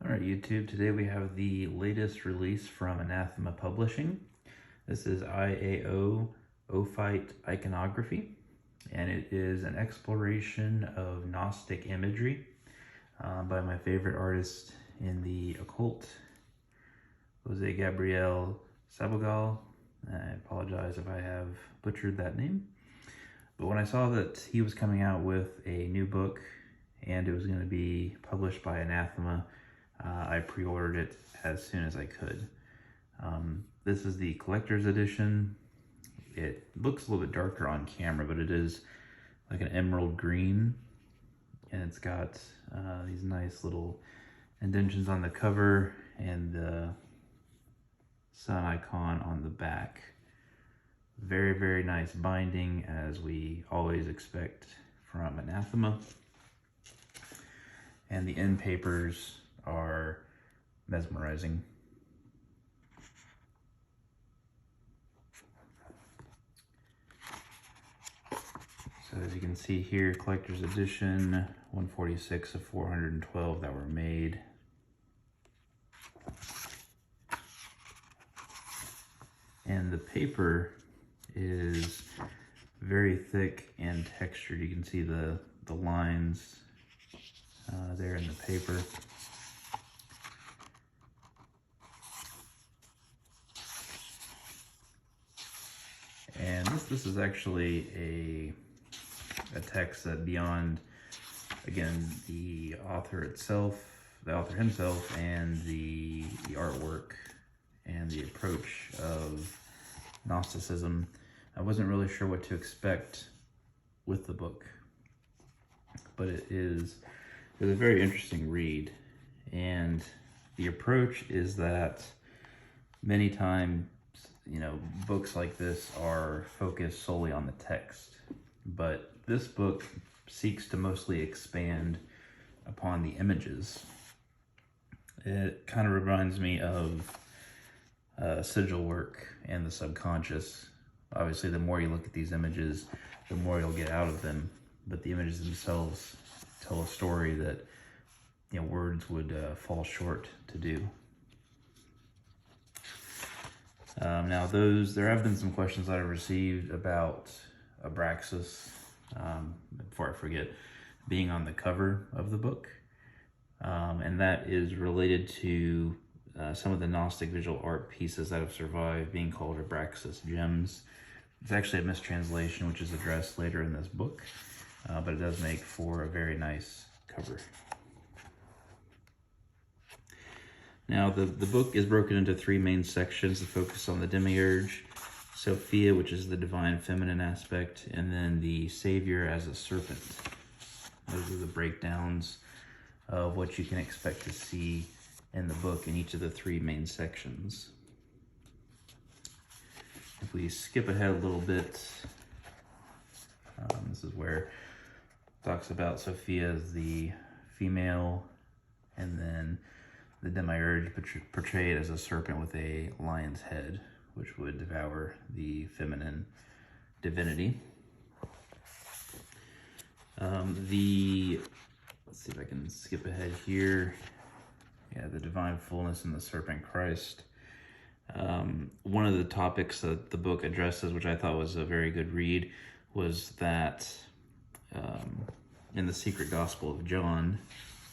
Alright, YouTube, today we have the latest release from Anathema Publishing. This is IAO Ophite Iconography, and it is an exploration of Gnostic imagery by my favorite artist in the occult, Jose Gabriel Sabogal. I apologize if I have butchered that name. But when I saw that he was coming out with a new book and it was going to be published by Anathema, I pre-ordered it as soon as I could. This is the collector's edition. It looks a little bit darker on camera, but it is like an emerald green, and it's got these nice little indentions on the cover and the sun icon on the back. Very, very nice binding, as we always expect from Anathema. And the end papers are mesmerizing. So as you can see here, collector's edition, 146 of 412 that were made. And the paper is very thick and textured. You can see the lines there in the paper. And this is actually a text that, beyond, again, the author himself, and the artwork and the approach of Gnosticism, I wasn't really sure what to expect with the book. But it is a very interesting read, and the approach is that many times, books like this are focused solely on the text, but this book seeks to mostly expand upon the images. It kind of reminds me of sigil work and the subconscious. Obviously, the more you look at these images, the more you'll get out of them, but the images themselves tell a story that words would fall short to do. Now, there have been some questions that I've received about Abraxas, before I forget, being on the cover of the book, and that is related to some of the Gnostic visual art pieces that have survived being called Abraxas gems. It's actually a mistranslation, which is addressed later in this book, but it does make for a very nice cover. Now, the book is broken into three main sections that focus on the demiurge, Sophia, which is the divine feminine aspect, and then the Savior as a serpent. Those are the breakdowns of what you can expect to see in the book in each of the three main sections. If we skip ahead a little bit, this is where it talks about Sophia as the female, and then the demiurge portrayed as a serpent with a lion's head, which would devour the feminine divinity. Let's see if I can skip ahead here. Yeah, the divine fullness and the serpent Christ. One of the topics that the book addresses, which I thought was a very good read, was that in the secret gospel of John,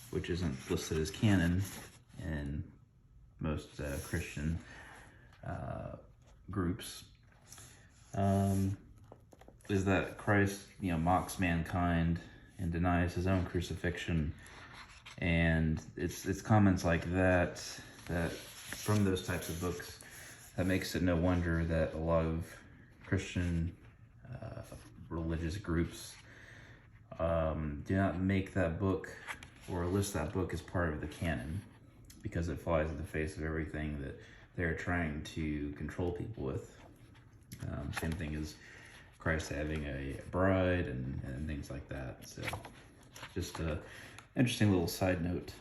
which isn't listed as canon in most Christian groups, is that Christ, mocks mankind and denies his own crucifixion. And it's comments like that from those types of books that makes it no wonder that a lot of Christian religious groups do not make that book or list that book as part of the canon, because it flies in the face of everything that they're trying to control people with. Same thing as Christ having a bride and things like that. So just a interesting little side note.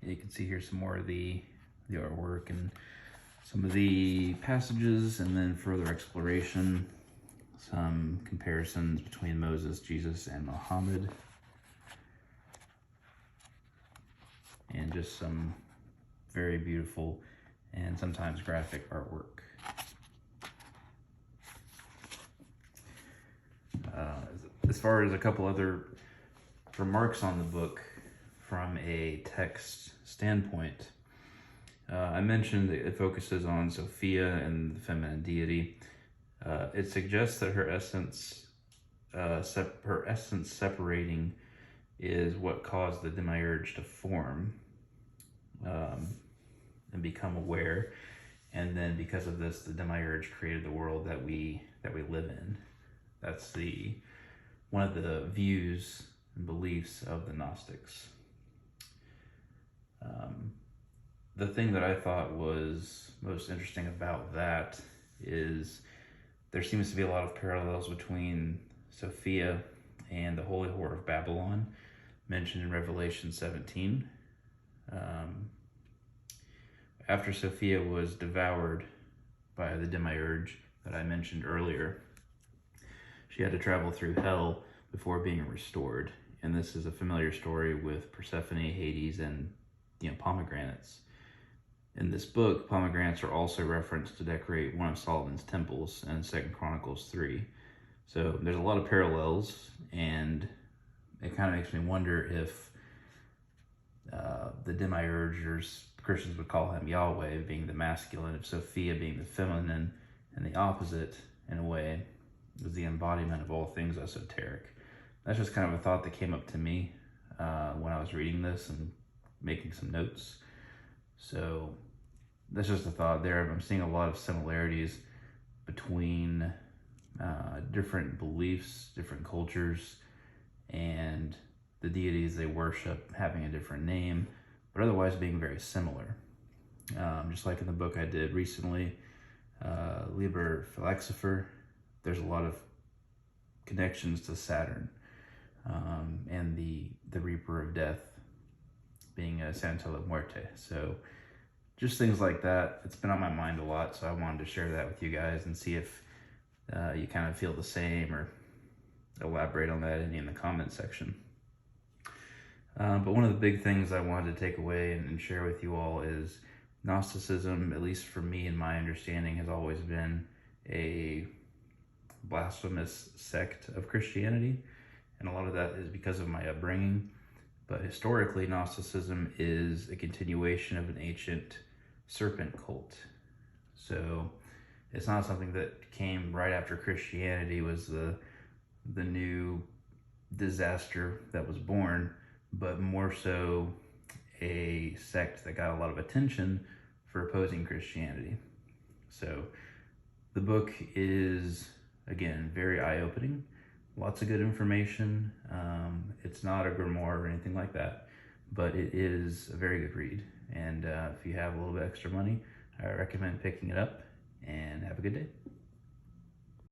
You can see here some more of the artwork and some of the passages, and then further exploration, some comparisons between Moses, Jesus, and Muhammad. and just some very beautiful and sometimes graphic artwork. As far as a couple other remarks on the book from a text standpoint, I mentioned that it focuses on Sophia and the feminine deity. It suggests that her essence separating is what caused the demiurge to form and become aware, and then because of this, the demiurge created the world that we live in. That's one of the views and beliefs of the Gnostics. The thing that I thought was most interesting about that is there seems to be a lot of parallels between Sophia and the Holy Whore of Babylon, mentioned in Revelation 17. After Sophia was devoured by the demiurge that I mentioned earlier, she had to travel through hell before being restored. And this is a familiar story with Persephone, Hades, and pomegranates. In this book, pomegranates are also referenced to decorate one of Solomon's temples in 2 Chronicles 3. So there's a lot of parallels, and it kind of makes me wonder if the demiurge, or Christians would call him Yahweh, being the masculine, of Sophia being the feminine, and the opposite, in a way, was the embodiment of all things esoteric. That's just kind of a thought that came up to me when I was reading this and making some notes. So that's just a thought there. I'm seeing a lot of similarities between different beliefs, different cultures, and the deities they worship having a different name, but otherwise being very similar. Just like in the book I did recently, Liber Philoxopher, there's a lot of connections to Saturn and the Reaper of Death being a Santo La Muerte. So just things like that. It's been on my mind a lot, so I wanted to share that with you guys and see if you kind of feel the same, or elaborate on that in the comment section. But one of the big things I wanted to take away and share with you all is Gnosticism, at least for me and my understanding, has always been a blasphemous sect of Christianity, and a lot of that is because of my upbringing. But historically, Gnosticism is a continuation of an ancient serpent cult. So it's not something that came right after Christianity was the new disaster that was born, but more so a sect that got a lot of attention for opposing Christianity. So the book is, again, very eye-opening. Lots of good information. It's not a grimoire or anything like that, but it is a very good read. And if you have a little bit extra money, I recommend picking it up, and have a good day.